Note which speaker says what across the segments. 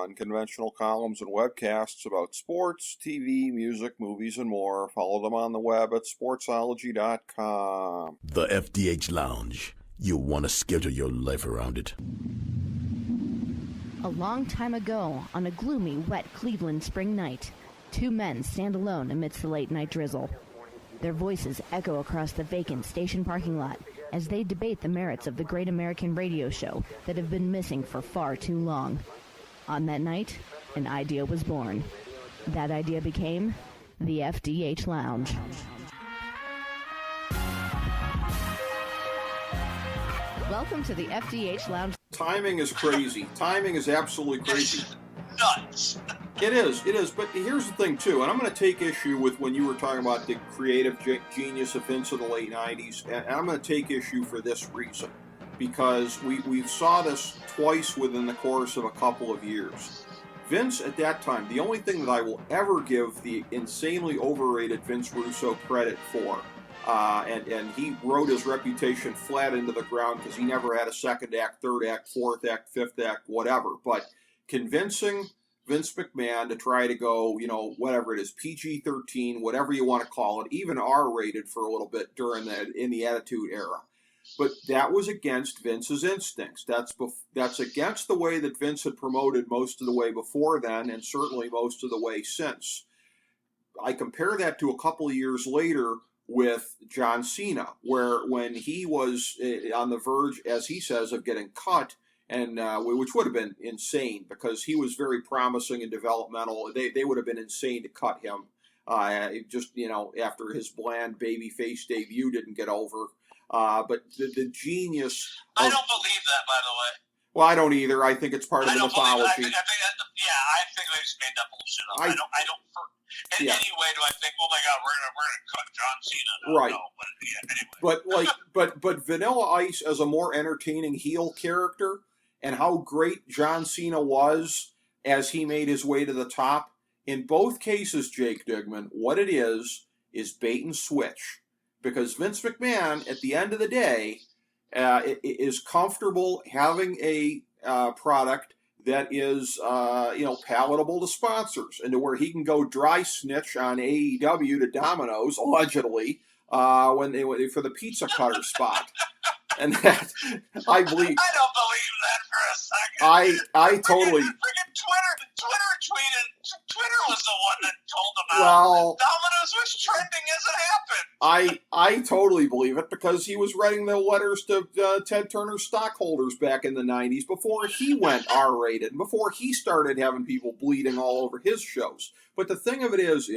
Speaker 1: unconventional columns and webcasts about sports, TV, music, movies, and more. Follow them on the web at sportsology.com.
Speaker 2: The FDH Lounge. You'll want to schedule your life around it.
Speaker 3: A long time ago, on a gloomy, wet Cleveland spring night, two men stand alone amidst the late-night drizzle. Their voices echo across the vacant station parking lot as they debate the merits of the great American radio show that have been missing for far too long. On that night, an idea was born. That idea became the FDH Lounge. Welcome to the FDH Lounge.
Speaker 1: Timing is crazy. Timing is absolutely crazy.
Speaker 4: Nuts.
Speaker 1: It is. But here's the thing, too, and I'm going to take issue with when you were talking about the creative genius of Vince in the late 90s, and I'm going to take issue for this reason, because we saw this twice within the course of a couple of years. Vince, at that time, the only thing that I will ever give the insanely overrated Vince Russo credit for, and he rode his reputation flat into the ground because he never had a second act, third act, fourth act, fifth act, whatever, but convincing Vince McMahon to try to go, whatever it is, PG-13, whatever you want to call it, even R-rated for a little bit in the Attitude Era. But that was against Vince's instincts. That's against the way that Vince had promoted most of the way before then, and certainly most of the way since. I compare that to a couple of years later with John Cena, where when he was on the verge, as he says, of getting cut, and which would have been insane because he was very promising and developmental. They would have been insane to cut him after his bland babyface debut didn't get over. But the genius.
Speaker 4: I don't believe that, by the way.
Speaker 1: Well, I don't either. I think it's part of the mythology.
Speaker 4: I think they just made that bullshit up. I don't. In any way do I think, oh my God, we're gonna cut John Cena. No,
Speaker 1: right.
Speaker 4: No, anyway.
Speaker 1: But Vanilla Ice as a more entertaining heel character, and how great John Cena was as he made his way to the top. In both cases, Jake Digman, what it is bait and switch. Because Vince McMahon, at the end of the day, is comfortable having a product that is, palatable to sponsors, and to where he can go dry snitch on AEW to Domino's, allegedly, for the pizza cutter spot. And that, I believe.
Speaker 4: I don't believe that for a second.
Speaker 1: I totally.
Speaker 4: Freaking Twitter tweeted. Twitter was the one that told them out. Domino's was trending as it happened.
Speaker 1: I totally believe it because he was writing the letters to Ted Turner's stockholders back in the 90s before he went R-rated, and before he started having people bleeding all over his shows. But the thing of it is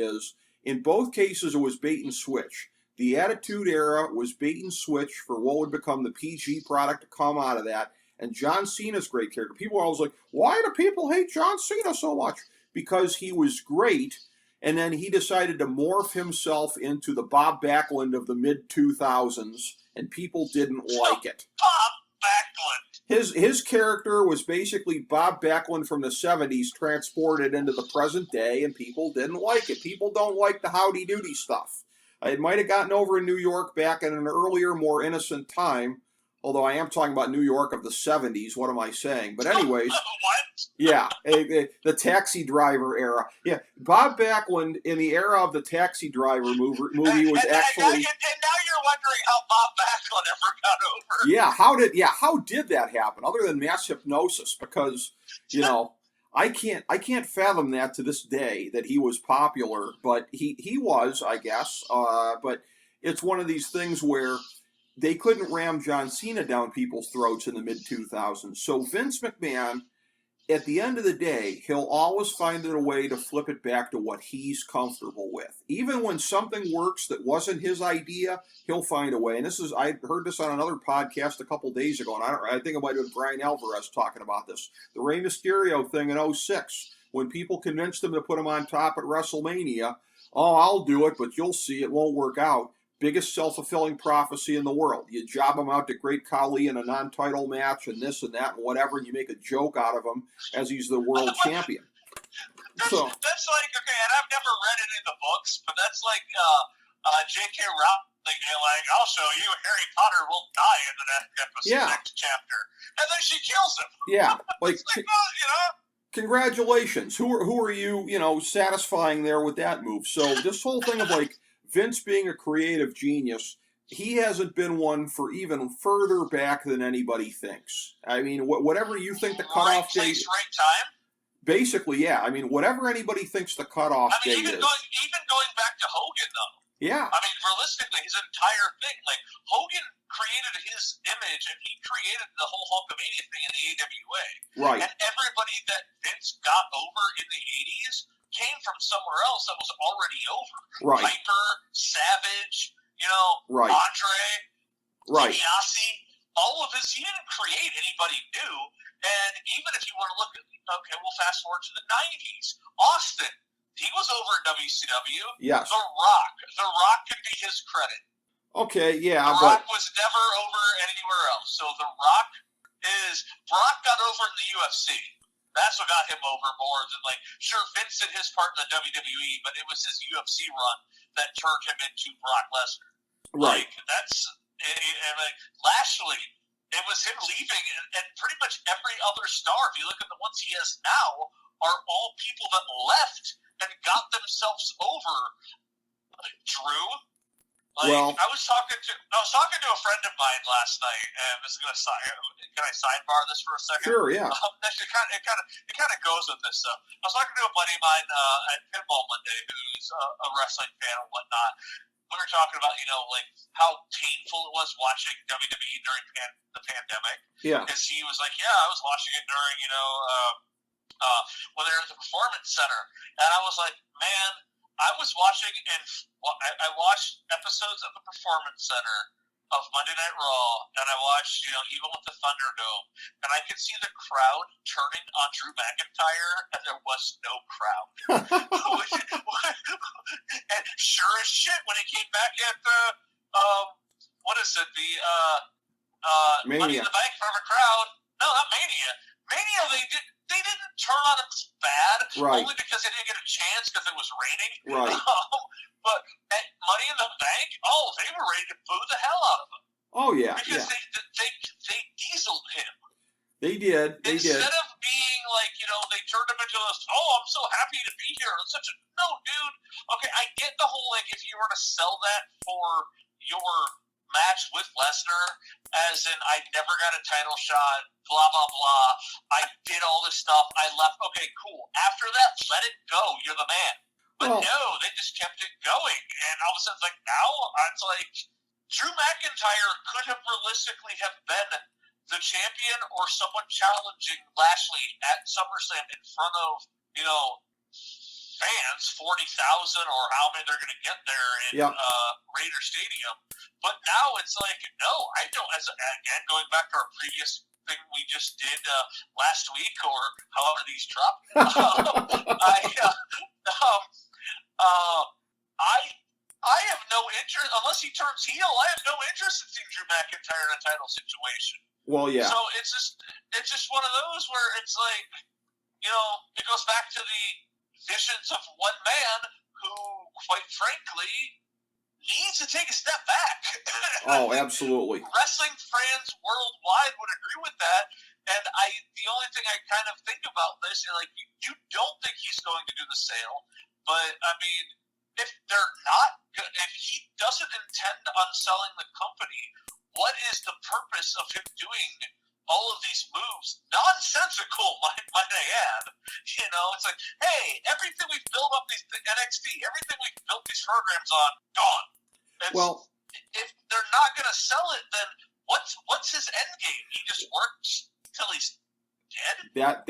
Speaker 1: in both cases it was bait and switch. The Attitude Era was bait and switch for what would become the PG product to come out of that. And John Cena's great character. People are always like, why do people hate John Cena so much? Because he was great, and then he decided to morph himself into the Bob Backlund of the mid-2000s, and people didn't like it.
Speaker 4: Bob Backlund.
Speaker 1: His character was basically Bob Backlund from the 70s transported into the present day, and people didn't like it. People don't like the howdy-doody stuff. It might have gotten over in New York back in an earlier, more innocent time, although I am talking about New York of the 70s. What am I saying? But anyways.
Speaker 4: What?
Speaker 1: Yeah, the Taxi Driver era. Yeah, Bob Backlund in the era of the Taxi Driver movie was actually.
Speaker 4: And now you're wondering how Bob Backlund ever got over.
Speaker 1: Yeah, how did that happen? Other than mass hypnosis, because I can't fathom that to this day that he was popular, but he was, I guess. But it's one of these things where they couldn't ram John Cena down people's throats in the mid-2000s. So Vince McMahon, at the end of the day, he'll always find a way to flip it back to what he's comfortable with. Even when something works that wasn't his idea, he'll find a way. And I heard this on another podcast a couple days ago, and I think it might have been Brian Alvarez talking about this. The Rey Mysterio thing in 2006, when people convinced him to put him on top at WrestleMania, I'll do it, but you'll see it won't work out. Biggest self-fulfilling prophecy in the world. You job him out to Great Khali in a non-title match and this and that and whatever, and you make a joke out of him as he's the world champion.
Speaker 4: That's like, okay, and I've never read it in the books, but that's like J.K. Rowling like, I'll show you Harry Potter will die in the next episode, next chapter. And then she kills him.
Speaker 1: Yeah.
Speaker 4: It's like, well,
Speaker 1: Congratulations. Who are you, satisfying there with that move? So this whole thing of like Vince being a creative genius, he hasn't been one for even further back than anybody thinks. I mean, whatever you think the cutoff
Speaker 4: right
Speaker 1: date,
Speaker 4: place, right time.
Speaker 1: Basically, yeah. I mean, whatever anybody thinks the cutoff date
Speaker 4: even
Speaker 1: is.
Speaker 4: Even going back to Hogan, though.
Speaker 1: Yeah.
Speaker 4: I mean, realistically, his entire thing, like Hogan created his image and he created the whole Hulkamania thing in the AWA.
Speaker 1: Right.
Speaker 4: And everybody that Vince got over in the 80s came from somewhere else that was already over.
Speaker 1: Right.
Speaker 4: Piper, Savage,
Speaker 1: right.
Speaker 4: Andre,
Speaker 1: right.
Speaker 4: DiBiase, all of his, he didn't create anybody new. And even if you want to look at, okay, we'll fast forward to the 90s. Austin, he was over at WCW.
Speaker 1: Yes.
Speaker 4: The Rock can be his credit.
Speaker 1: Okay, yeah.
Speaker 4: The Rock was never over anywhere else. So Brock got over in the UFC. That's what got him over more than sure, Vince did his part in the WWE, but it was his UFC run that turned him into Brock Lesnar.
Speaker 1: Right.
Speaker 4: Lashley, it was him leaving, and pretty much every other star, if you look at the ones he has now, are all people that left and got themselves over. Drew. I was talking to a friend of mine last night, and this is can I sidebar this for a second?
Speaker 1: Sure, yeah.
Speaker 4: It kind of goes with this stuff. I was talking to a buddy of mine at Pinball Monday, who's a wrestling fan and whatnot. We were talking about how painful it was watching WWE during the pandemic.
Speaker 1: Yeah.
Speaker 4: Because he was like, I was watching it during when they were at the Performance Center, and I was like, man. I was watching, and I watched episodes of the Performance Center of Monday Night Raw, and I watched, even with the Thunderdome, and I could see the crowd turning on Drew McIntyre, and there was no crowd. And sure as shit, when he came back at the, Money in the Bank for a crowd. No, not Mania. Mania, they didn't turn on him bad,
Speaker 1: right.
Speaker 4: Only because they didn't get a chance because it was raining.
Speaker 1: Right.
Speaker 4: But at Money in the Bank, they were ready to boo the hell out of him.
Speaker 1: Oh yeah,
Speaker 4: because they dieseled him.
Speaker 1: They did.
Speaker 4: Instead of being they turned him into this. Oh, I'm so happy to be here. It's such a no, dude. Okay, I get the whole if you were to sell that for your match with Lesnar, as in I never got a title shot, blah blah blah. I did all this stuff. I left. Okay, cool. After that, let it go. You're the man. But no, they just kept it going, and all of a sudden, now it's like Drew McIntyre could have realistically have been the champion or someone challenging Lashley at SummerSlam in front of fans, 40,000 or how many they're going to get there in Raider Stadium. But now it's like, no, I don't. Again, going back to our previous thing we just did last week, or however these dropped, I have no interest unless he turns heel. I have no interest in seeing Drew McIntyre in a title situation.
Speaker 1: Well, yeah.
Speaker 4: So it's just one of those where it's like, it goes back to the visions of one man who, quite frankly, needs to take a step back.
Speaker 1: Oh, absolutely.
Speaker 4: Wrestling fans worldwide would agree with that. And the only thing I kind of think about this is you don't think he's going to do the sale, but I mean, if he doesn't intend on selling the company, what is the purpose of him doing all of these moves? Nonsensical, might I add. It's like, hey, everything we've built up NXT, everything we've built these programs on, gone. If they're not going to sell it, then what's his end game? He just works till he's dead.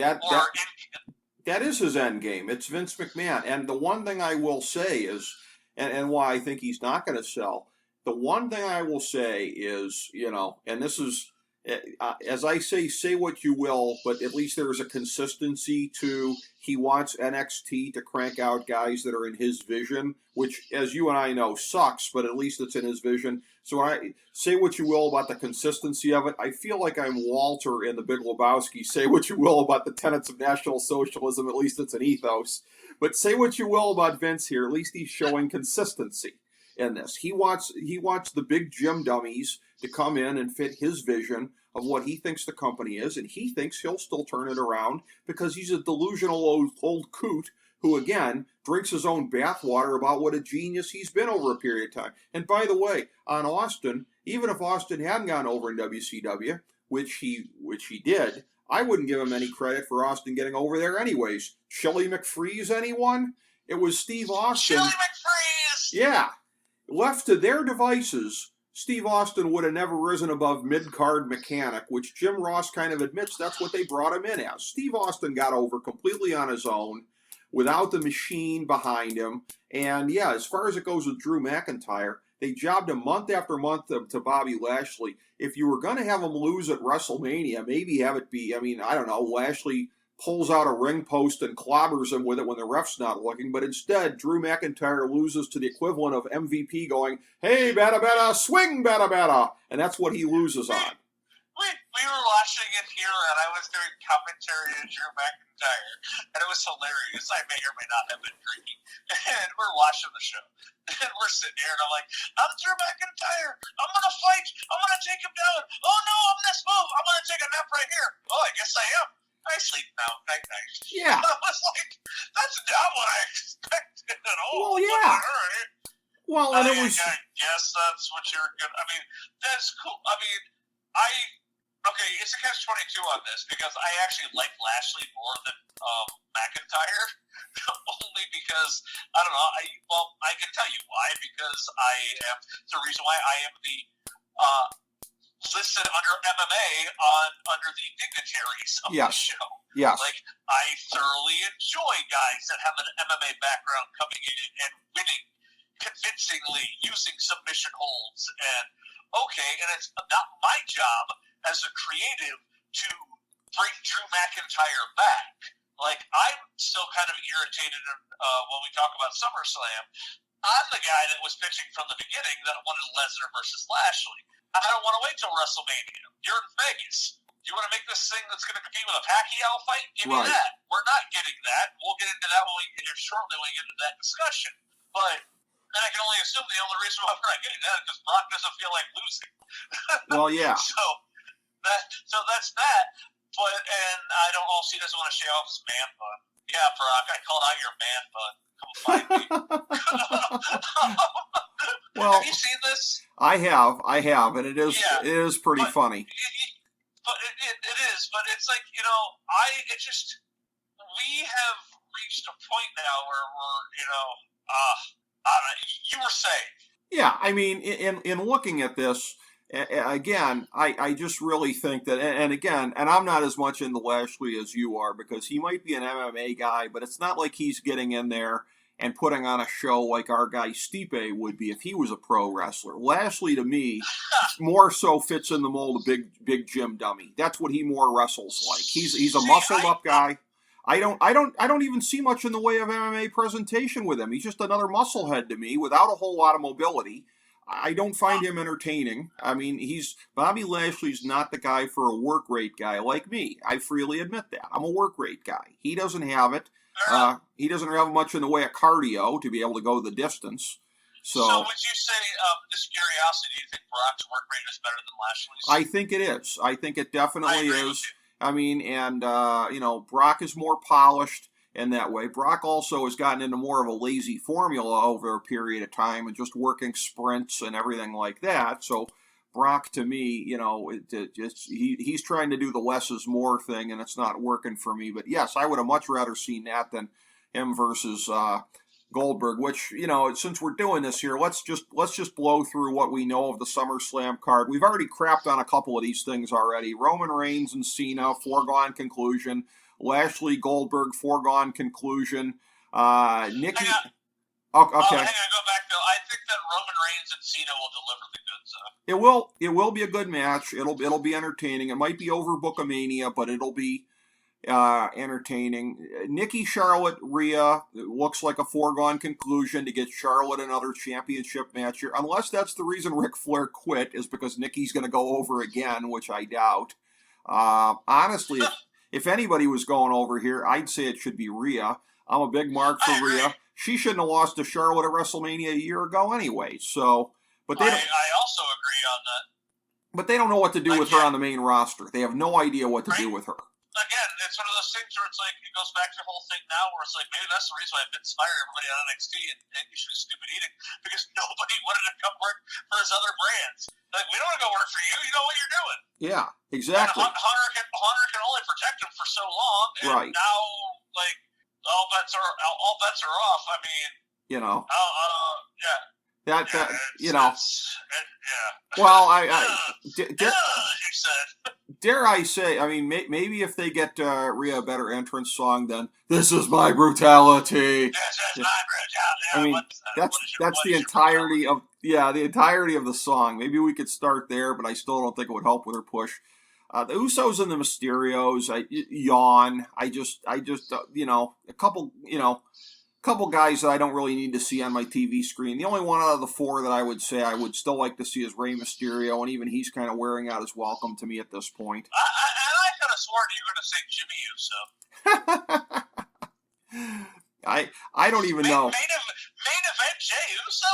Speaker 1: That is his end game. It's Vince McMahon. And the one thing I will say is, and why I think he's not going to sell, the one thing I will say is, and this is, as I say what you will, but at least there's a consistency to, he wants NXT to crank out guys that are in his vision, which, as you and I know, sucks, but at least it's in his vision. So when I say what you will about the consistency of it, I feel like I'm Walter in The Big Lebowski. Say what you will about the tenets of National Socialism, at least it's an ethos. But say what you will about Vince here, at least he's showing consistency in this. He wants the big gym dummies to come in and fit his vision of what he thinks the company is, and he thinks he'll still turn it around because he's a delusional old coot who, again, drinks his own bathwater about what a genius he's been over a period of time. And by the way, on Austin, even if Austin hadn't gone over in WCW, which he did, I wouldn't give him any credit for Austin getting over there anyways. Chili McFreeze, anyone? It was Steve Austin.
Speaker 4: Chili McFreeze!
Speaker 1: Yeah. Left to their devices, Steve Austin would have never risen above mid-card mechanic, which Jim Ross kind of admits that's what they brought him in as. Steve Austin got over completely on his own, without the machine behind him. And yeah, as far as it goes with Drew McIntyre, they jobbed him month after month to Bobby Lashley. If you were going to have him lose at WrestleMania, maybe have it be, I don't know, Lashley pulls out a ring post and clobbers him with it when the ref's not looking. But instead, Drew McIntyre loses to the equivalent of MVP going, "Hey, bada bada, swing bada bada." And that's what he loses on.
Speaker 4: We were watching it here, and I was doing commentary on Drew McIntyre, and it was hilarious. I may or may not have been drinking, and we're watching the show, and we're sitting here, and I'm like, "I'm Drew McIntyre. I'm gonna fight. I'm gonna take him down. Oh no, I'm this move. I'm gonna take a nap right here. Oh, I guess I am. I sleep now. Night night."
Speaker 1: Yeah.
Speaker 4: I was like, "That's not what I expected at all."
Speaker 1: Well, yeah.
Speaker 4: But, all right.
Speaker 1: Well, and it was.
Speaker 4: I guess that's what you're gonna. I mean, that's cool. I mean, okay, it's a catch-22 on this because I actually like Lashley more than McIntyre, only because I don't know. I can tell you why. Because the reason why I am the listed under MMA under the dignitaries of the show.
Speaker 1: Yes.
Speaker 4: Like, I thoroughly enjoy guys that have an MMA background coming in and winning convincingly, using submission holds, and it's not my job as a creative to bring Drew McIntyre back. Like, I'm still kind of irritated when we talk about SummerSlam. I'm the guy that was pitching from the beginning that wanted Lesnar versus Lashley. I don't want to wait till WrestleMania. You're in Vegas. You want to make this thing that's going to compete with a Pacquiao fight? Give me that. We're not getting that. We'll get into that shortly when we get into that discussion. But then I can only assume the only reason why we're not getting that is because Brock doesn't feel like losing.
Speaker 1: Well, yeah.
Speaker 4: So that's that. And I don't also, he doesn't want to shave off his man bun. Yeah, Brock, I called out your man bun. Come find me.
Speaker 1: Well,
Speaker 4: have you seen this?
Speaker 1: I have, and it is pretty funny.
Speaker 4: But it is, but it's like, we have reached a point now where we're, I don't know, you were saying.
Speaker 1: Yeah, I mean, in looking at this, again, I just really think that, and again, and I'm not as much into Lashley as you are, because he might be an MMA guy, but it's not like he's getting in there and putting on a show like our guy Stipe would be if he was a pro wrestler. Lashley, to me, more so fits in the mold of big Jim Dummy. That's what he more wrestles like. He's a muscled up guy. I don't even see much in the way of MMA presentation with him. He's just another musclehead to me without a whole lot of mobility. I don't find him entertaining. I mean, Bobby Lashley's not the guy for a work rate guy like me. I freely admit that. I'm a work rate guy. He doesn't have it. He doesn't have much in the way of cardio to be able to go the distance. So
Speaker 4: would you say, just curiosity, do you think Brock's work rate is better than Lashley's?
Speaker 1: I think it is. I think it definitely is. I mean, and, Brock is more polished in that way. Brock also has gotten into more of a lazy formula over a period of time and just working sprints and everything like that. So Brock, to me, he's trying to do the less is more thing, and it's not working for me. But yes, I would have much rather seen that than him versus Goldberg. Which, since we're doing this here, let's just blow through what we know of the SummerSlam card. We've already crapped on a couple of these things already. Roman Reigns and Cena, foregone conclusion. Lashley, Goldberg, foregone conclusion. Nikki. Okay.
Speaker 4: Hang on, go back though. I think that Roman Reigns and Cena will deliver the goods.
Speaker 1: It will be a good match. It'll be entertaining. It might be over Bookamania, but it'll be entertaining. Nikki, Charlotte, Rhea, it looks like a foregone conclusion to get Charlotte another championship match here, unless that's the reason Ric Flair quit, is because Nikki's going to go over again, which I doubt. Honestly, if anybody was going over here, I'd say it should be Rhea. I'm a big mark for Rhea. She shouldn't have lost to Charlotte at WrestleMania a year ago anyway. So, but I
Speaker 4: also agree on that.
Speaker 1: But they don't know what to do with her on the main roster. They have no idea what to do with her.
Speaker 4: Again, it's one of those things where it's like, it goes back to the whole thing now where it's like, maybe that's the reason why Vince fired everybody on NXT and issued stupid edict, because nobody wanted to come work for his other brands. Like, we don't want to go work for you. You know what you're doing.
Speaker 1: Yeah, exactly.
Speaker 4: And Hunter can only protect him for so long, and
Speaker 1: right
Speaker 4: now, like, all bets are off. I mean, yeah.
Speaker 1: That
Speaker 4: yeah.
Speaker 1: Well,
Speaker 4: you said.
Speaker 1: Dare I say? I mean, maybe if they get Rhea a better entrance song, then "This Is My Brutality."
Speaker 4: That's my brutality.
Speaker 1: I mean, that's the entirety of the entirety of the song. Maybe we could start there, but I still don't think it would help with her push. The Usos and the Mysterios, I yawn. I just a couple guys that I don't really need to see on my TV screen. The only one out of the four that I would say I would still like to see is Rey Mysterio, and even he's kind of wearing out his welcome to me at this point.
Speaker 4: I could have sworn you were going to say Jimmy Uso.
Speaker 1: I don't even know.
Speaker 4: Main event Jey Uso?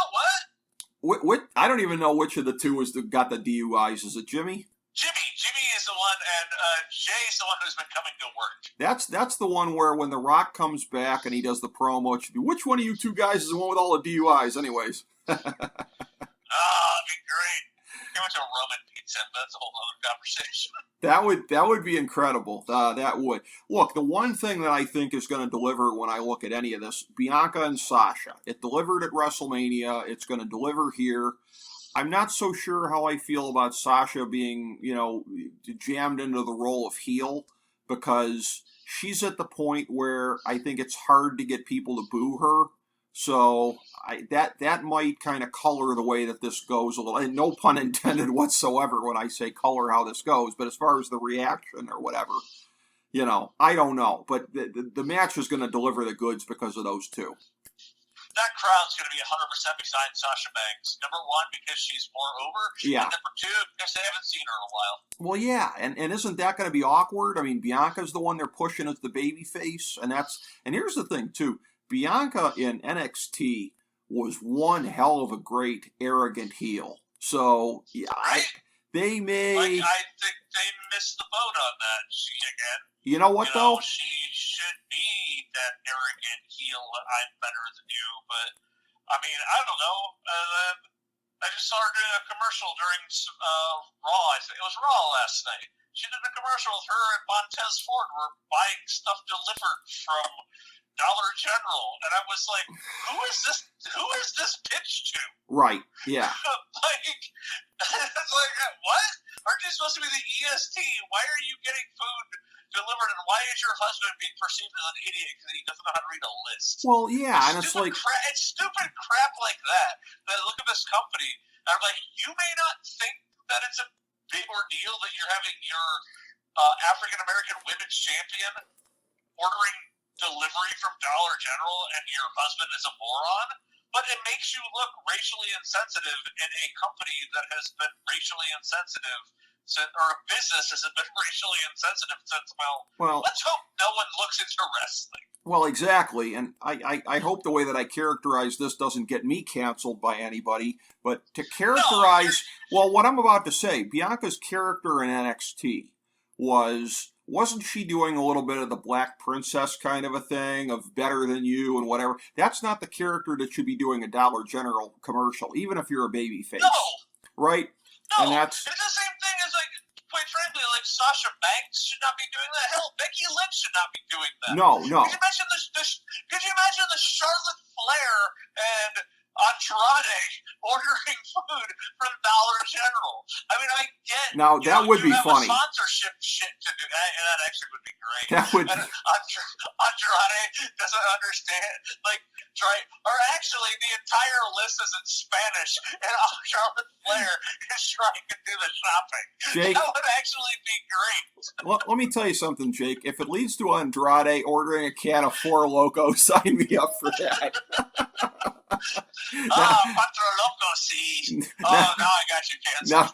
Speaker 1: What? I don't even know which of the two got the DUIs. Is it Jimmy?
Speaker 4: Jimmy is the one, and Jay's the one who's been coming to work.
Speaker 1: That's the one where when The Rock comes back and he does the promo, it should be, which one of you two guys is the one with all the DUIs, anyways?
Speaker 4: That'd be great. He went to a Roman pizza, but that's a whole other conversation.
Speaker 1: That would be incredible. That would. Look, the one thing that I think is going to deliver when I look at any of this, Bianca and Sasha. It delivered at WrestleMania. It's going to deliver here. I'm not so sure how I feel about Sasha being, jammed into the role of heel, because she's at the point where I think it's hard to get people to boo her. So that might kind of color the way that this goes a little. And no pun intended whatsoever when I say color how this goes. But as far as the reaction or whatever, I don't know. But the match is going to deliver the goods because of those two.
Speaker 4: That crowd's going to be 100% beside Sasha Banks. Number one, because she's more over.
Speaker 1: Yeah.
Speaker 4: And number two, because they haven't seen her in a while.
Speaker 1: Well, yeah, and isn't that going to be awkward? I mean, Bianca's the one they're pushing as the baby face, and here's the thing too. Bianca in NXT was one hell of a great arrogant heel. So yeah,
Speaker 4: right?
Speaker 1: They may.
Speaker 4: I think they missed the boat on that. Again.
Speaker 1: You know what though?
Speaker 4: She should be that arrogant heel. I'm better than you, but I mean, I don't know. I just saw her doing a commercial during Raw. I think it was Raw last night. She did a commercial with her and Montez Ford were buying stuff delivered from Dollar General, and I was like, who is this pitch to?
Speaker 1: Right, yeah.
Speaker 4: It's like, what? Aren't you supposed to be the EST? Why are you getting food delivered, and why is your husband being perceived as an idiot because he doesn't know how to read a list?
Speaker 1: Well, yeah, and it's like...
Speaker 4: it's stupid crap like that. Look at this company, and I'm like, you may not think that it's a big ordeal that you're having your African-American women's champion ordering delivery from Dollar General and your husband is a moron, but it makes you look racially insensitive in a company that has been racially insensitive or a business has been racially insensitive since, well, let's hope no one looks into wrestling.
Speaker 1: Well, exactly, and I hope the way that I characterize this doesn't get me canceled by anybody, but to characterize, what I'm about to say, Bianca's character in NXT wasn't she doing a little bit of the Black Princess kind of a thing of better than you and whatever? That's not the character that should be doing a Dollar General commercial, even if you're a baby face.
Speaker 4: No.
Speaker 1: Right?
Speaker 4: No.
Speaker 1: And
Speaker 4: it's the same thing as, like, quite frankly, like Sasha Banks should not be doing that. Hell, Becky Lynch should not be doing that.
Speaker 1: No.
Speaker 4: Could you imagine the Charlotte Flair and Andrade ordering food from Dollar General? I mean, I get.
Speaker 1: Now that would be funny.
Speaker 4: Sponsorship shit to do, and that actually would be great.
Speaker 1: That would.
Speaker 4: And Andrade doesn't understand, or actually, the entire list is in Spanish, and Charlotte Flair is trying to do the shopping.
Speaker 1: Jake,
Speaker 4: that would actually be great.
Speaker 1: Let me tell you something, Jake. If it leads to Andrade ordering a can of Four Loko, sign me up for that.
Speaker 4: Quattro Loco, see. Now I got you canceled.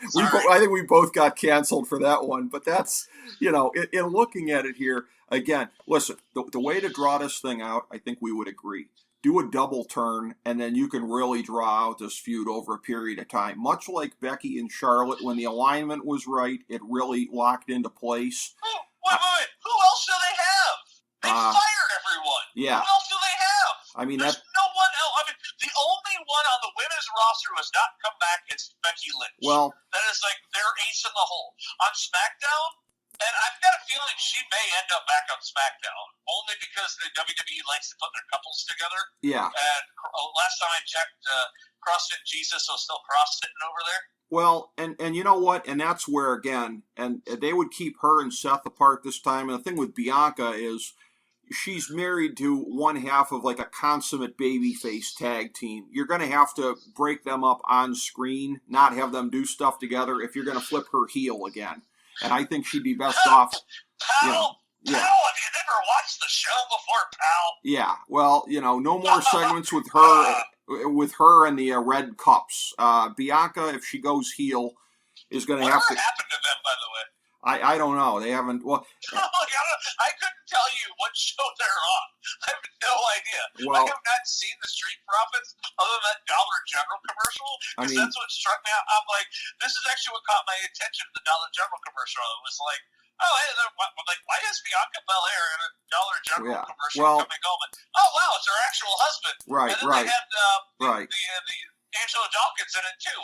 Speaker 1: I think we both got canceled for that one. But that's, in looking at it here, again, listen, the way to draw this thing out, I think we would agree. do a double turn, and then you can really draw out this feud over a period of time. Much like Becky and Charlotte, when the alignment was right, it really locked into place.
Speaker 4: Wait. Who else do they have? They fired everyone.
Speaker 1: Yeah.
Speaker 4: Who else do they have?
Speaker 1: I mean,
Speaker 4: there's no one else. I mean, the only one on the women's roster who has not come back is Becky Lynch.
Speaker 1: Well,
Speaker 4: that is like their ace in the hole. On SmackDown, and I've got a feeling she may end up back on SmackDown, only because the WWE likes to put their couples together.
Speaker 1: Yeah.
Speaker 4: And last time I checked, CrossFit Jesus was still cross-fitting over there.
Speaker 1: Well, and you know what? And that's where, again, and they would keep her and Seth apart this time. And the thing with Bianca is she's married to one half of like a consummate babyface tag team. You're going to have to break them up on screen, not have them do stuff together if you're going to flip her heel again. And I think she'd be best off.
Speaker 4: Pal, have you never watched the show before, pal?
Speaker 1: Yeah, well, no more segments with her and the red cups. Bianca, if she goes heel, is going to have to.
Speaker 4: What happened to them, by the way?
Speaker 1: I don't know. They haven't. Well,
Speaker 4: I couldn't tell you what show they're on. I have no idea.
Speaker 1: Well,
Speaker 4: I have not seen the Street Profits other than that Dollar General commercial. Because that's what struck me out. I'm like, this is actually what caught my attention. The Dollar General commercial. It was like, oh, hey, I'm like, why is Bianca Belair in a Dollar General commercial coming home? And, oh, wow, it's her actual husband.
Speaker 1: Right,
Speaker 4: and then they had the Angela Dawkins in it too.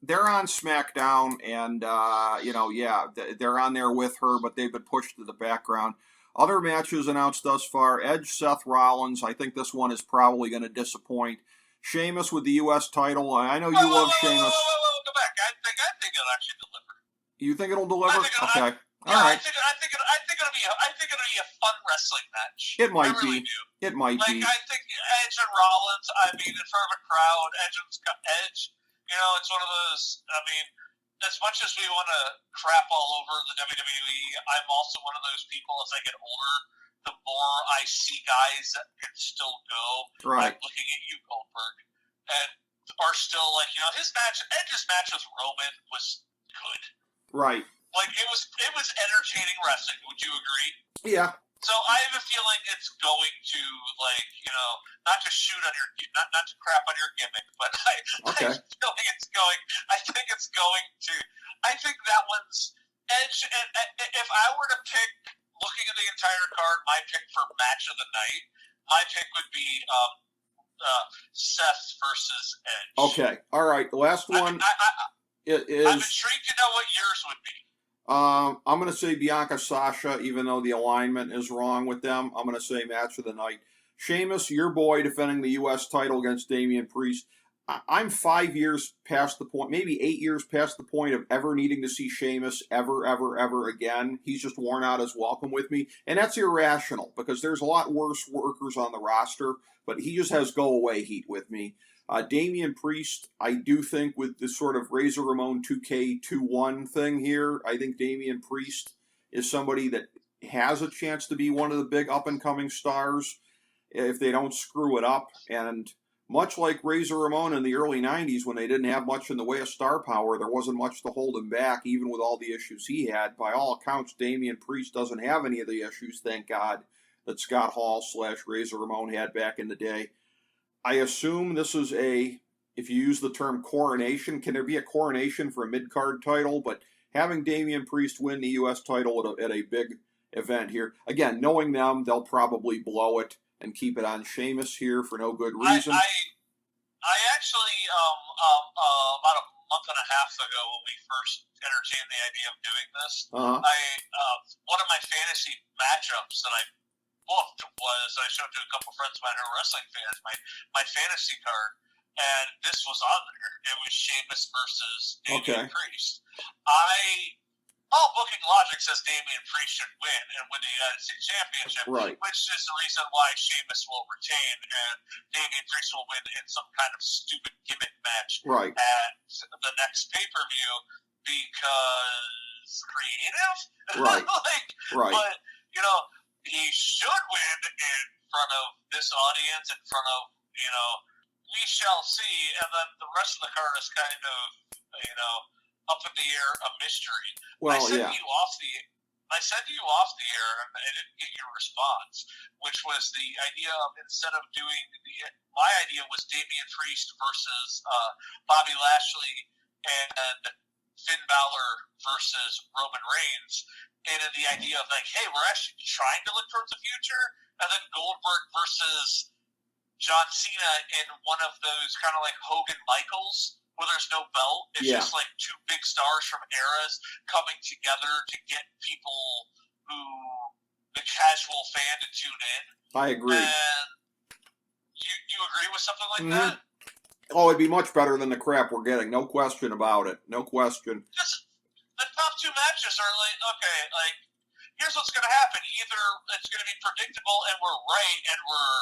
Speaker 1: They're on SmackDown, and they're on there with her, but they've been pushed to the background. Other matches announced thus far: Edge, Seth Rollins. I think this one is probably going to disappoint. Sheamus with the U.S. title. I know you love Sheamus.
Speaker 4: Go back. I think it'll actually deliver.
Speaker 1: You think it'll deliver? Okay.
Speaker 4: All right. I think it'll be a fun wrestling match.
Speaker 1: It might
Speaker 4: be.
Speaker 1: It might be.
Speaker 4: I think Edge and Rollins. I mean, in front of a crowd, Edge. It's one of those. I mean, as much as we want to crap all over the WWE, I'm also one of those people. As I get older, the more I see guys that can still go.
Speaker 1: Right.
Speaker 4: I'm looking at you, Goldberg, and are still like Edge's match with Roman was good.
Speaker 1: Right.
Speaker 4: Like it was entertaining wrestling. Would you agree?
Speaker 1: Yeah.
Speaker 4: So I have a feeling it's going to not to shoot on your not to crap on your gimmick, but I feel like it's going. I think it's going to. I think that one's Edge. And if I were to pick, looking at the entire card, my pick for match of the night, my pick would be Seth versus Edge.
Speaker 1: Okay. All right. The last one. I'm
Speaker 4: intrigued to know what yours would be.
Speaker 1: I'm going to say Bianca Sasha, even though the alignment is wrong with them. I'm going to say match of the night. Sheamus, your boy, defending the U.S. title against Damian Priest. I'm 5 years past the point, maybe 8 years past the point of ever needing to see Sheamus ever again. He's just worn out his welcome with me. And that's irrational because there's a lot worse workers on the roster, but he just has go-away heat with me. Damian Priest, I do think with this sort of Razor Ramon 2K21 thing here, I think Damian Priest is somebody that has a chance to be one of the big up-and-coming stars if they don't screw it up. And much like Razor Ramon in the early 90s when they didn't have much in the way of star power, there wasn't much to hold him back, even with all the issues he had. By all accounts, Damian Priest doesn't have any of the issues, thank God, that Scott Hall / Razor Ramon had back in the day. I assume this is if you use the term coronation, can there be a coronation for a mid-card title? But having Damian Priest win the U.S. title at a big event here, again, knowing them, they'll probably blow it and keep it on Sheamus here for no good reason.
Speaker 4: I actually, about a month and a half ago when we first entertained the idea of doing this, one of my fantasy matchups that I booked was I showed to a couple friends of mine who are wrestling fans my fantasy card, and this was on there. It was Sheamus versus Damian Priest. All booking logic says Damian Priest should win and win the United States Championship, which is the reason why Sheamus will retain and Damian Priest will win in some kind of stupid gimmick match at the next pay-per-view because creative? But, he should win in front of this audience, in front of, we shall see. And then the rest of the card is kind of, up in the air, a mystery.
Speaker 1: Well,
Speaker 4: I sent you off I said to you off the air, and I didn't get your response, which was the idea of instead of doing my idea was Damian Priest versus Bobby Lashley and Finn Balor versus Roman Reigns, and the idea of like, hey, we're actually trying to look towards the future, and then Goldberg versus John Cena in one of those kind of like Hogan Michaels, where there's no belt. It's just like two big stars from eras coming together to get people who, the casual fan, to tune in.
Speaker 1: I agree.
Speaker 4: And you agree with something like that?
Speaker 1: Oh, it'd be much better than the crap we're getting. No question about it. No question.
Speaker 4: Just the top two matches are like, okay, like, here's what's going to happen. Either it's going to be predictable and we're right and we're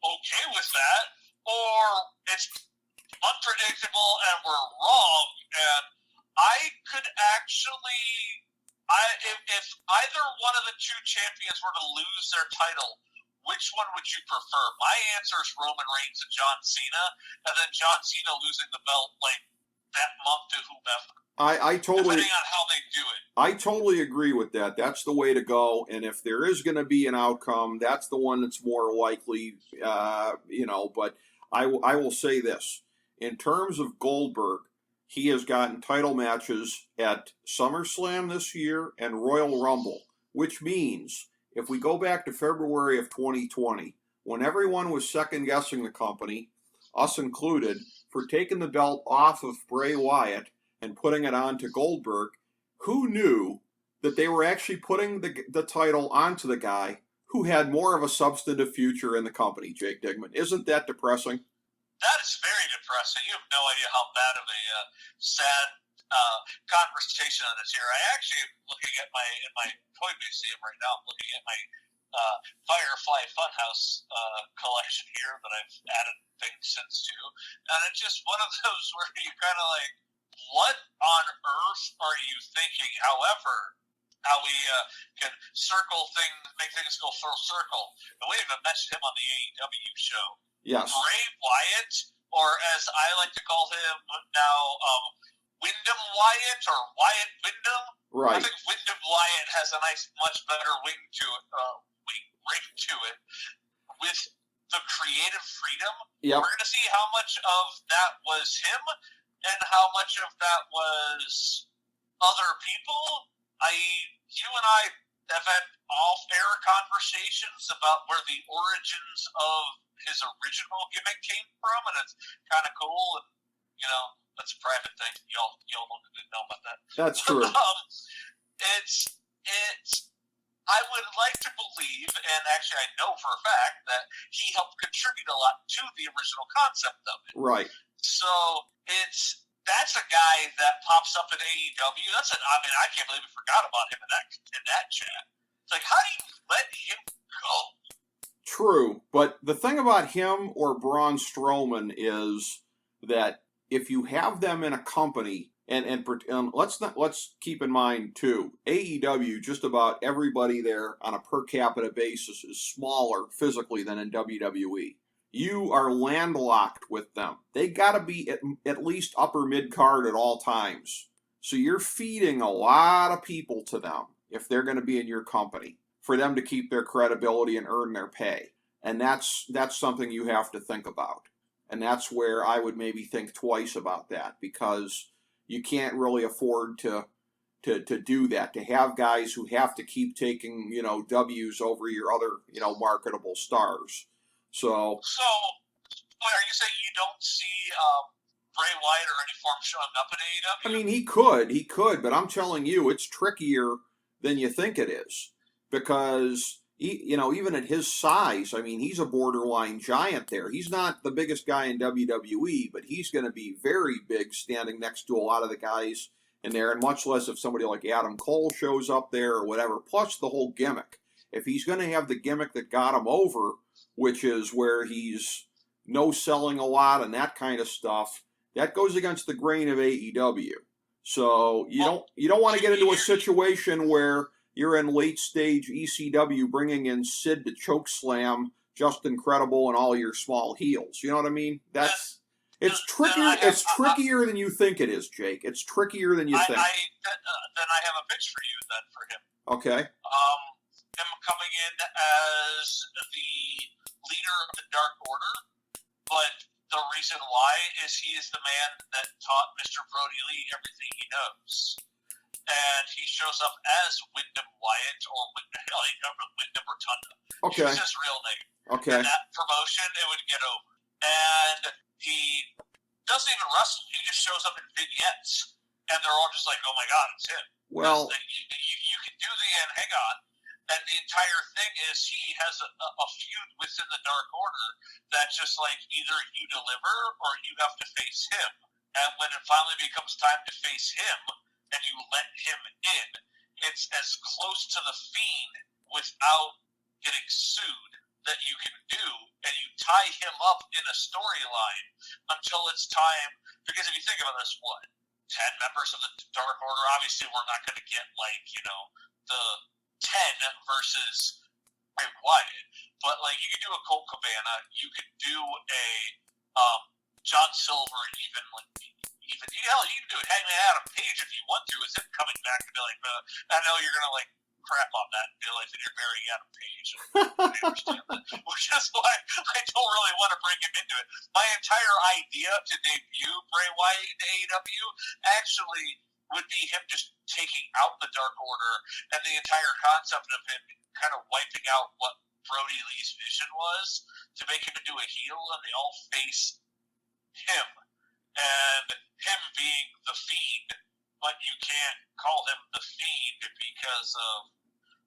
Speaker 4: okay with that, or it's unpredictable and we're wrong. And I could actually, if either one of the two champions were to lose their title, which one would you prefer? My answer is Roman Reigns and John Cena, and then John Cena losing the belt like that month to whomever.
Speaker 1: I totally,
Speaker 4: depending on how they do it.
Speaker 1: I totally agree with that. That's the way to go. And if there is going to be an outcome, that's the one that's more likely. But I will say this: in terms of Goldberg, he has gotten title matches at SummerSlam this year and Royal Rumble, which means if we go back to February of 2020, when everyone was second guessing the company, us included, for taking the belt off of Bray Wyatt and putting it on to Goldberg, who knew that they were actually putting the title onto the guy who had more of a substantive future in the company, Jake Digman? Isn't that depressing?
Speaker 4: That is very depressing. You have no idea how bad of a sad conversation that is here. I actually am looking at in my toy museum right now. I'm looking at my Firefly Funhouse collection here that I've added things since to, and it's just one of those where you kind of like, what on earth are you thinking? However, how we can make things go full circle. And we even mentioned him on the AEW show.
Speaker 1: Yes.
Speaker 4: Bray Wyatt, or as I like to call him now, Wyndham Wyatt or Wyatt Wyndham.
Speaker 1: Right.
Speaker 4: I think Wyndham Wyatt has a much better ring to it. With the creative freedom,
Speaker 1: yep.
Speaker 4: We're going to see how much of that was him and how much of that was other people. You and I have had off-air conversations about where the origins of his original gimmick came from, and it's kind of cool. And that's a private thing. Y'all don't know about that.
Speaker 1: That's true.
Speaker 4: I would like to believe, and actually I know for a fact, that he helped contribute a lot to the original concept of it.
Speaker 1: Right.
Speaker 4: So that's a guy that pops up in AEW. I can't believe we forgot about him in that chat. It's like, how do you let him go?
Speaker 1: True, but the thing about him or Braun Strowman is that if you have them in a company, and let's keep in mind too, AEW, just about everybody there on a per capita basis is smaller physically than in WWE. You are landlocked with them. They got to be at least upper mid card at all times. So you're feeding a lot of people to them if they're going to be in your company, for them to keep their credibility and earn their pay. And that's something you have to think about. And that's where I would maybe think twice about that, because you can't really afford to do that, to have guys who have to keep taking, W's over your other, marketable stars. So are
Speaker 4: you saying you don't see Bray Wyatt or any form showing up at AEW?
Speaker 1: I mean, he could, but I'm telling you, it's trickier than you think it is, because even at his size, I mean, he's a borderline giant there. He's not the biggest guy in WWE, but he's going to be very big standing next to a lot of the guys in there, and much less if somebody like Adam Cole shows up there or whatever. Plus the whole gimmick. If he's going to have the gimmick that got him over, which is where he's no-selling a lot and that kind of stuff, that goes against the grain of AEW. So you don't want to get into a situation where you're in late-stage ECW bringing in Sid to chokeslam Just Incredible and all your small heels. You know what I mean? It's trickier. It's trickier than you think it is, Jake. It's trickier than you think.
Speaker 4: Then I have a pitch for you then for him.
Speaker 1: Okay.
Speaker 4: Him coming in as the leader of the Dark Order, but the reason why is he is the man that taught Mr. Brody Lee everything he knows. And he shows up as Wyndham Wyatt or Wyndham Rotunda.
Speaker 1: Okay.
Speaker 4: Use his real name.
Speaker 1: Okay.
Speaker 4: And that promotion, it would get over. And he doesn't even wrestle. He just shows up in vignettes. And they're all just like, oh my God, it's him.
Speaker 1: Well,
Speaker 4: you can do the end, hang on. And the entire thing is he has a feud within the Dark Order that's just like either you deliver or you have to face him. And when it finally becomes time to face him and you let him in, it's as close to the Fiend without getting sued that you can do, and you tie him up in a storyline until it's time. Because if you think about this, 10 members of the Dark Order, obviously we're not going to get the 10 versus Bray Wyatt, but you could do a Colt Cabana, you could do a John Silver, even you can do it. Hangman Adam Page if you want to, is him coming back and be like, I know you're gonna crap on that and be like that you're marrying Adam Page. I understand that, which is why I don't really want to bring him into it. My entire idea to debut Bray Wyatt in AEW actually would be him just taking out the Dark Order and the entire concept of him kind of wiping out what Brody Lee's vision was to make him into a heel, and they all face him. And him being the Fiend, but you can't call him the Fiend because of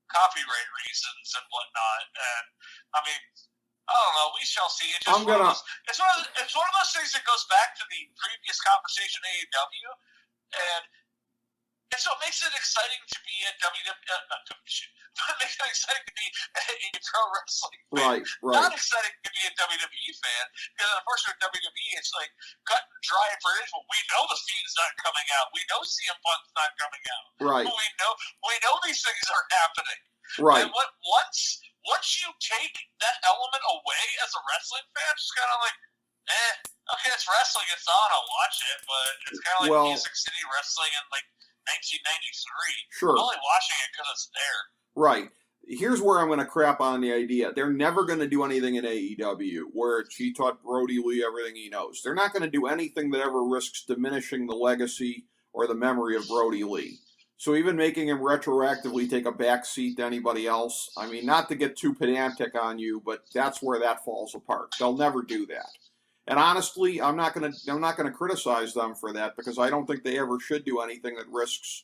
Speaker 4: copyright reasons and whatnot. And I mean, I don't know. We shall see. It's one of those things that goes back to the previous conversation AEW, and so it makes it exciting to be a it makes it exciting to be a pro wrestling fan.
Speaker 1: Right.
Speaker 4: Not exciting to be a WWE fan, because unfortunately with WWE, it's like cut and dry for it. Well, we know the Fiend's not coming out. We know CM Punk's not coming out.
Speaker 1: Right.
Speaker 4: We know these things aren't happening.
Speaker 1: Right.
Speaker 4: And once you take that element away as a wrestling fan, it's kind of like, okay, it's wrestling, it's on, I'll watch it, but it's kind of like Music City Wrestling in 1993.
Speaker 1: Sure.
Speaker 4: I'm only watching it because it's there.
Speaker 1: Right. Here's where I'm going to crap on the idea. They're never going to do anything in AEW where she taught Brody Lee everything he knows. They're not going to do anything that ever risks diminishing the legacy or the memory of Brody Lee. So even making him retroactively take a back seat to anybody else, I mean, not to get too pedantic on you, but that's where that falls apart. They'll never do that. And honestly, I'm not going to criticize them for that, because I don't think they ever should do anything that risks,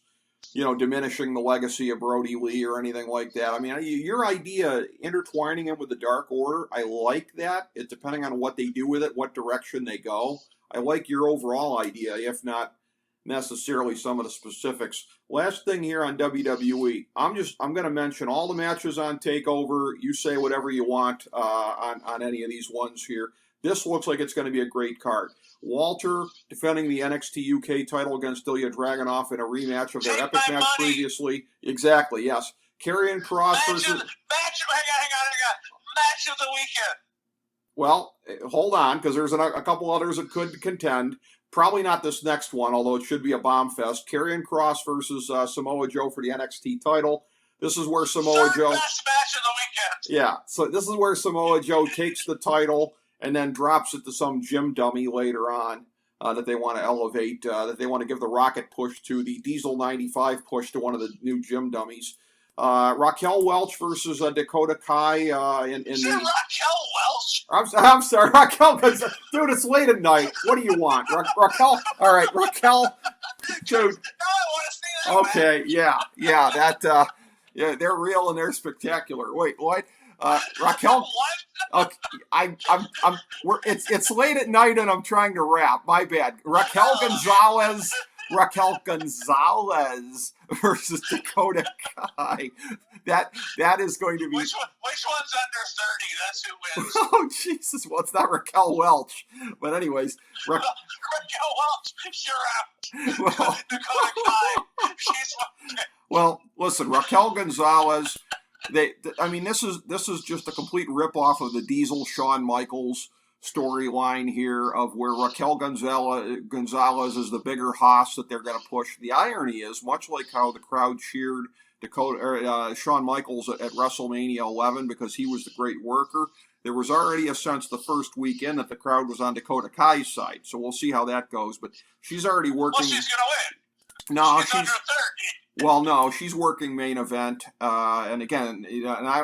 Speaker 1: diminishing the legacy of Brody Lee or anything like that. I mean, your idea, intertwining him with the Dark Order, I like that. It's depending on what they do with it, what direction they go. I like your overall idea, if not necessarily some of the specifics. Last thing here on WWE, I'm going to mention all the matches on TakeOver. You say whatever you want on any of these ones here. This looks like it's going to be a great card. Walter defending the NXT UK title against Ilya Dragunov in a rematch of their epic match previously. Exactly, yes. Karrion Kross versus...
Speaker 4: Hang on. Match of the weekend.
Speaker 1: Well, hold on, because there's a couple others that could contend. Probably not this next one, although it should be a bomb fest. Karrion Kross versus Samoa Joe for the NXT title. This is where Samoa Joe...
Speaker 4: Best match of the weekend.
Speaker 1: Yeah, so this is where Samoa Joe takes the title and then drops it to some gym dummy later on that they want to elevate, that they want to give the rocket push to, the Diesel 95 push to one of the new gym dummies. Raquel Welch versus Dakota Kai.
Speaker 4: Is it Raquel Welch?
Speaker 1: I'm sorry, Raquel. Dude, it's late at night. What do you want, Raquel? All right, Raquel. Dude.
Speaker 4: No, I want to see that.
Speaker 1: Okay, match. Yeah. That. Yeah, they're real and they're spectacular. Wait, what? Raquel.
Speaker 4: What?
Speaker 1: It's late at night and I'm trying to rap. My bad. Raquel Gonzalez versus Dakota Kai. That is going to be.
Speaker 4: Which one's under 30? That's who wins.
Speaker 1: Oh Jesus! Well, it's not Raquel Welch, but anyways,
Speaker 4: Raquel Welch, you're out.
Speaker 1: Well,
Speaker 4: Dakota Kai, she's okay.
Speaker 1: Well, listen, Raquel Gonzalez. This is just a complete ripoff of the Diesel Shawn Michaels storyline here, of where Raquel Gonzalez is the bigger hoss that they're going to push. The irony is, much like how the crowd cheered Shawn Michaels at WrestleMania 11 because he was the great worker. There was already a sense the first weekend that the crowd was on Dakota Kai's side, so we'll see how that goes. But she's already working.
Speaker 4: Well, she's going to win.
Speaker 1: No,
Speaker 4: she's under 30.
Speaker 1: Well, no, she's working main event, and again,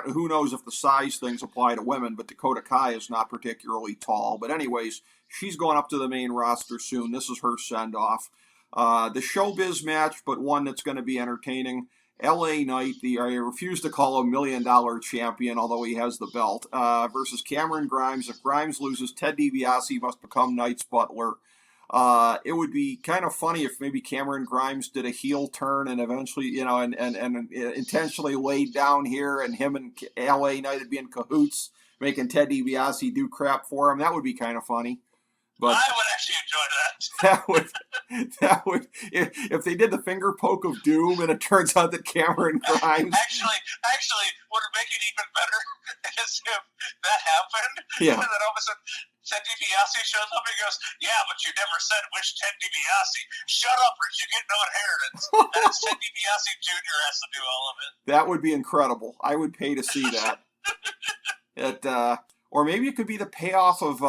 Speaker 1: who knows if the size things apply to women, but Dakota Kai is not particularly tall. But anyways, she's going up to the main roster soon. This is her send-off. The Showbiz match, but one that's going to be entertaining. LA Knight, I refuse to call him $1 million champion, although he has the belt, versus Cameron Grimes. If Grimes loses, Ted DiBiase must become Knight's butler. It would be kind of funny if maybe Cameron Grimes did a heel turn and eventually, and intentionally laid down here, and him and LA Knight would be in cahoots, making Ted DiBiase do crap for him. That would be kind of funny. But
Speaker 4: I would actually enjoy
Speaker 1: that. That would, if they did the finger poke of doom, and it turns out that Cameron Grimes
Speaker 4: actually would make it even better is if that happened.
Speaker 1: Yeah.
Speaker 4: And then all of a sudden, Ted DiBiase shows up and he goes, "Yeah, but you never said which Ted DiBiase. Shut up, or you get no inheritance." And it's Ted DiBiase Jr. has to do all of it.
Speaker 1: That would be incredible. I would pay to see that. Or maybe it could be the payoff of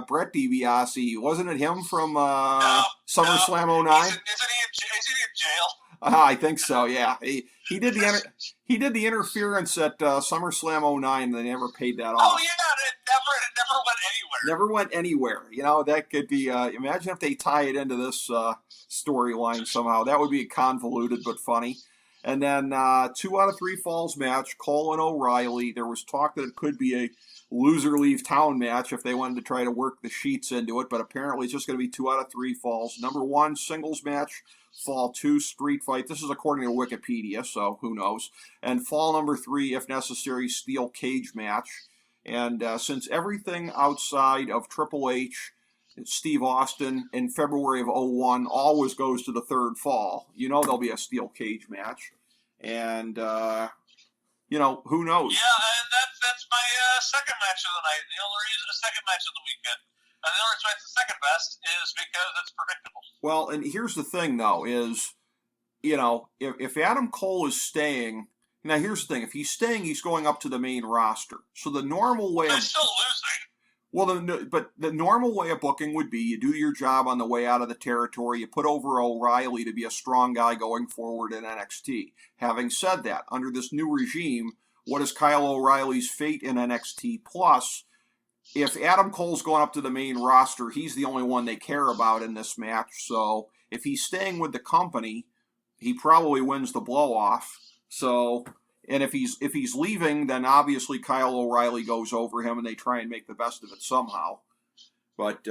Speaker 1: Brett DiBiase. Wasn't it him from SummerSlam 09?
Speaker 4: Isn't he in jail?
Speaker 1: I think so. Yeah, he did the interference at SummerSlam 09, and they never paid that off.
Speaker 4: Oh yeah, it never went anywhere.
Speaker 1: Never went anywhere. That could be. Imagine if they tie it into this storyline somehow. That would be convoluted but funny. And then 2 out of 3 falls match. Cole and O'Reilly. There was talk that it could be a loser leave town match if they wanted to try to work the sheets into it, but apparently it's just going to be 2 out of 3 falls. Number 1, singles match. Fall 2, street fight. This is according to Wikipedia, so who knows. And fall number 3, if necessary, steel cage match. And since everything outside of Triple H, Steve Austin, in February of 01 always goes to the 3rd fall, there'll be a steel cage match. And, who knows?
Speaker 4: Yeah, and that's my second match of the night. The only reason the second match of the weekend. And the only reason it's the second best is because it's predictable.
Speaker 1: Well, and here's the thing, though, is, if Adam Cole is staying, now here's the thing, if he's staying, he's going up to the main roster. So the normal way...
Speaker 4: They're still losing.
Speaker 1: Well, but the normal way of booking would be you do your job on the way out of the territory, you put over O'Reilly to be a strong guy going forward in NXT. Having said that, under this new regime, what is Kyle O'Reilly's fate in NXT? Plus, if Adam Cole's going up to the main roster, he's the only one they care about in this match. So if he's staying with the company, he probably wins the blow-off. So... And if he's leaving, then obviously Kyle O'Reilly goes over him, and they try and make the best of it somehow. But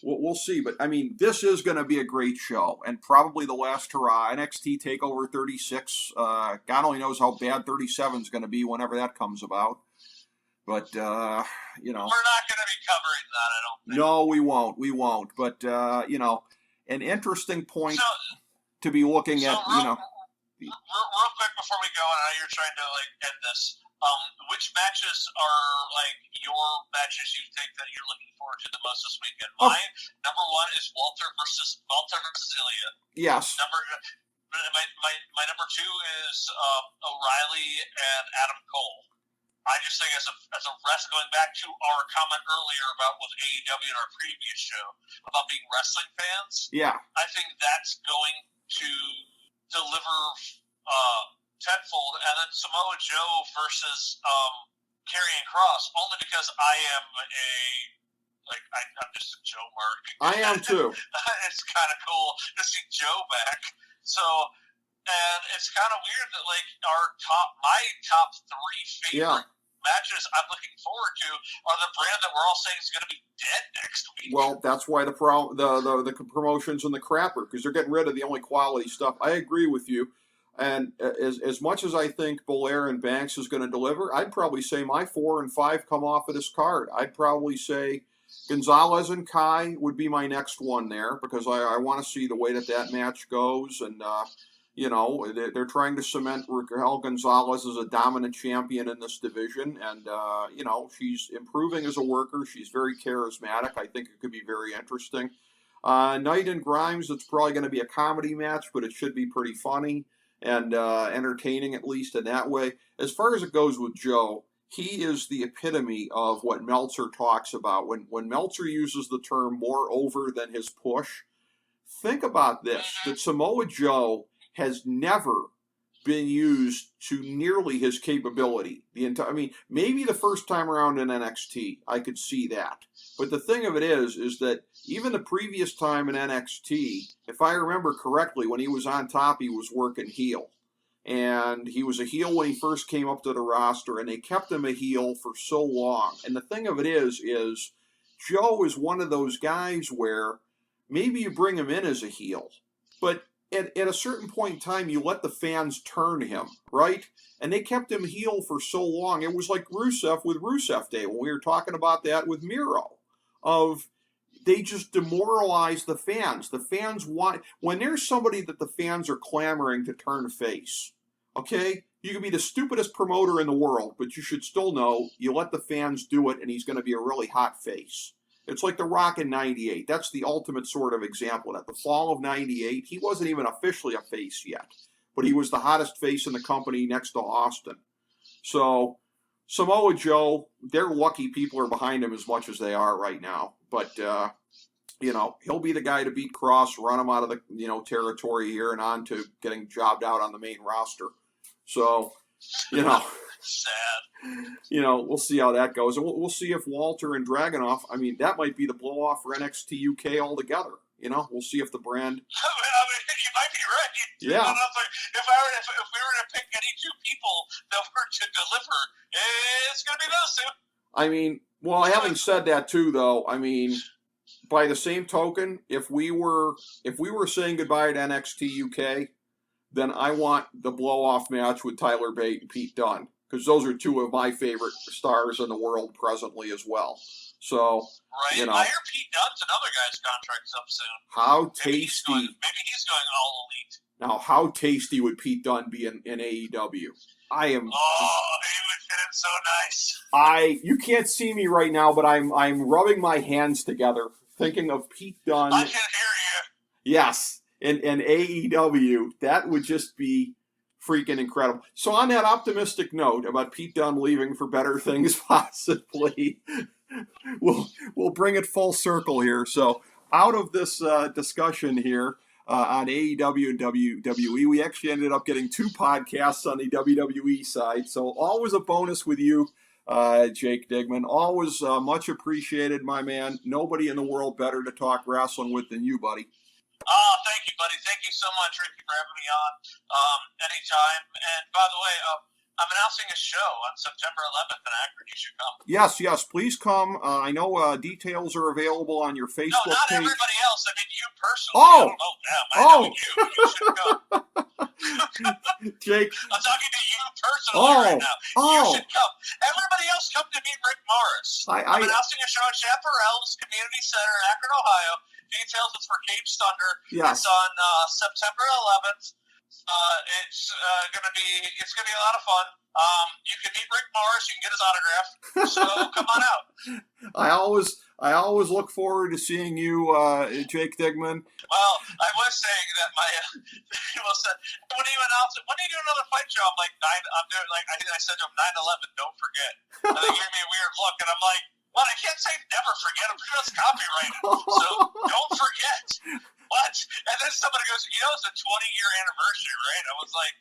Speaker 1: we'll see. But I mean, this is going to be a great show, and probably the last hurrah. NXT Takeover 36. God only knows how bad 37 is going to be whenever that comes about. But
Speaker 4: we're not going to be covering that. I don't think.
Speaker 1: No, we won't. We won't. But an interesting point to be looking at.
Speaker 4: Real quick before we go, and I know you're trying to end this. Which matches are your matches you think that you're looking forward to the most this weekend? Mine, number 1 is Walter versus Ilya.
Speaker 1: Yes.
Speaker 4: My number 2 is O'Reilly and Adam Cole. I just think as a rest, going back to our comment earlier about with AEW in our previous show about being wrestling fans.
Speaker 1: Yeah.
Speaker 4: I think that's going to deliver tenfold, and then Samoa Joe versus Karrion Kross, only because I am I'm just a Joe mark.
Speaker 1: I am too.
Speaker 4: It's kind of cool to see Joe back. So, and it's kind of weird that my top 3 favorite matches I'm looking forward to are the brand that we're all saying is going to be dead next week.
Speaker 1: Well, that's why the promotions and the crapper, because they're getting rid of the only quality stuff. I agree with you. And as much as I think Belair and Banks is going to deliver, I'd probably say my 4 and 5 come off of this card. I'd probably say Gonzalez and Kai would be my next one there, because I want to see the way that match goes. And, they're trying to cement Raquel Gonzalez as a dominant champion in this division. And, she's improving as a worker. She's very charismatic. I think it could be very interesting. Knight and Grimes, it's probably going to be a comedy match, but it should be pretty funny. and entertaining, at least in that way. As far as it goes with Joe, he is the epitome of what Meltzer talks about. When Meltzer uses the term more over than his push, think about this, that Samoa Joe has never been used to nearly his capability. Maybe the first time around in NXT, I could see that. But the thing of it is that even the previous time in NXT, if I remember correctly, when he was on top, he was working heel. And he was a heel when he first came up to the roster, and they kept him a heel for so long. And the thing of it is Joe is one of those guys where maybe you bring him in as a heel, but at a certain point in time, you let the fans turn him, right? And they kept him heel for so long. It was like Rusev with Rusev Day, when we were talking about that with Miro, they just demoralize the fans. The fans want, when there's somebody that the fans are clamoring to turn face, okay? You can be the stupidest promoter in the world, but you should still know you let the fans do it, and he's going to be a really hot face. It's like The Rock in 98. That's the ultimate sort of example of that. The fall of 98, he wasn't even officially a face yet, but he was the hottest face in the company next to Austin. So Samoa Joe, they're lucky people are behind him as much as they are right now. But, he'll be the guy to beat Cross, run him out of the, territory here and on to getting jobbed out on the main roster. So,
Speaker 4: sad.
Speaker 1: We'll see how that goes. And we'll see if Walter and Dragunov, that might be the blow-off for NXT UK altogether. We'll see if the brand...
Speaker 4: you might be right.
Speaker 1: Yeah.
Speaker 4: If we were to pick any two people that were to deliver, it's going to be those two.
Speaker 1: Having said that too, though, by the same token, if we were saying goodbye to NXT UK, then I want the blow-off match with Tyler Bate and Pete Dunne, because those are two of my favorite stars in the world presently as well. So,
Speaker 4: right. I hear Pete Dunne's another guy's contract's up soon.
Speaker 1: How tasty.
Speaker 4: Maybe he's going all elite.
Speaker 1: Now, how tasty would Pete Dunne be in AEW? Oh,
Speaker 4: he would fit in so nice.
Speaker 1: You can't see me right now, but I'm rubbing my hands together, thinking of Pete Dunne.
Speaker 4: I can hear you.
Speaker 1: Yes. And AEW, that would just be freaking incredible. So on that optimistic note about Pete Dunne leaving for better things, possibly, we'll bring it full circle here. So out of this discussion here on AEW and WWE, we actually ended up getting two podcasts on the WWE side. So always a bonus with you, Jake Digman. Always much appreciated, my man. Nobody in the world better to talk wrestling with than you, buddy.
Speaker 4: Oh, thank you, buddy. Thank you so much, Ricky, for having me on anytime. And by the way, I'm announcing a show on September 11th in Akron. You should come.
Speaker 1: Yes, please come. I know details are available on your Facebook page.
Speaker 4: No, not everybody else. I mean, you personally.
Speaker 1: Oh!
Speaker 4: I don't know them. I know you. You should come.
Speaker 1: Jake.
Speaker 4: I'm talking to you personally right now. You should come. Everybody else come to meet Rick Morris. I'm announcing a show at Chaparral's Community Center in Akron, Ohio. Details, it's for Cage Thunder.
Speaker 1: Yes.
Speaker 4: It's on September 11th. It's gonna be a lot of fun. You can meet Rick Morris. You can get his autograph. So come on out.
Speaker 1: I always look forward to seeing you, Jake Digman.
Speaker 4: Well, I was saying that my people said, when do you announce it? When do you do another fight show? I'm like, I'm doing like I said to him, 9/11. Don't forget. And they gave me a weird look, and I'm like, well, I can't say never forget. I'm sure that's copyrighted. So don't forget. What? And then somebody goes, it's a 20-year anniversary, right? I was like,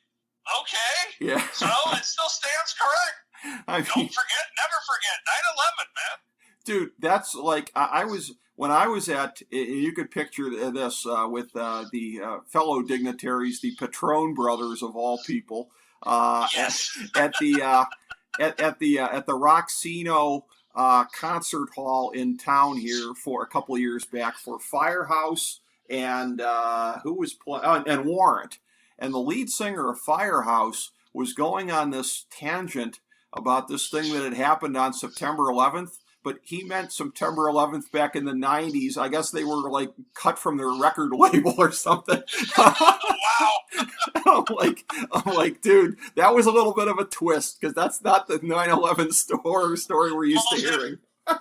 Speaker 4: okay.
Speaker 1: Yeah.
Speaker 4: So it still stands correct. Don't forget, never forget. 9/11, man.
Speaker 1: Dude, that's like, when I was at, you could picture this with the fellow dignitaries, the Patron brothers of all people,
Speaker 4: yes.
Speaker 1: at the Roxino concert hall in town here for a couple of years back for Firehouse and who was playing, and Warrant. And the lead singer of Firehouse was going on this tangent about this thing that had happened on September 11th, but he meant September 11th back in the 90s. I guess they were like cut from their record label or something.
Speaker 4: Wow.
Speaker 1: I'm like, dude, that was a little bit of a twist, because that's not the 9/11 story we're used to hearing.
Speaker 4: I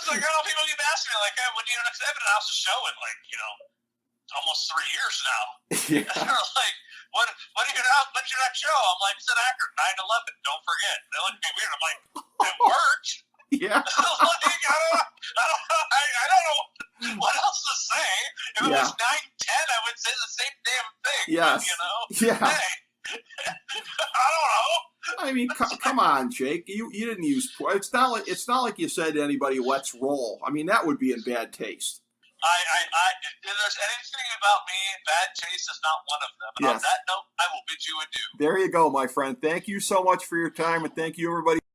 Speaker 4: was like, people keep asking me, like, hey, when do you next have an announced a show in, almost 3 years now?
Speaker 1: Yeah.
Speaker 4: And they're like, What when's your next show? I'm like, Sid Akron, 9/11. Don't forget. They look at me weird. I'm like, it worked.
Speaker 1: Yeah.
Speaker 4: Like, I don't know what else to say. If it was 9/10, I would say the same damn thing.
Speaker 1: Yes.
Speaker 4: You know?
Speaker 1: Yeah.
Speaker 4: Hey, I don't know.
Speaker 1: I mean, come on, Jake. You didn't use. It's not like you said to anybody, "Let's roll." I mean, that would be in bad taste.
Speaker 4: If there's anything about me, bad taste is not one of them. And on that note, I will bid you adieu.
Speaker 1: There you go, my friend. Thank you so much for your time, and thank you, everybody.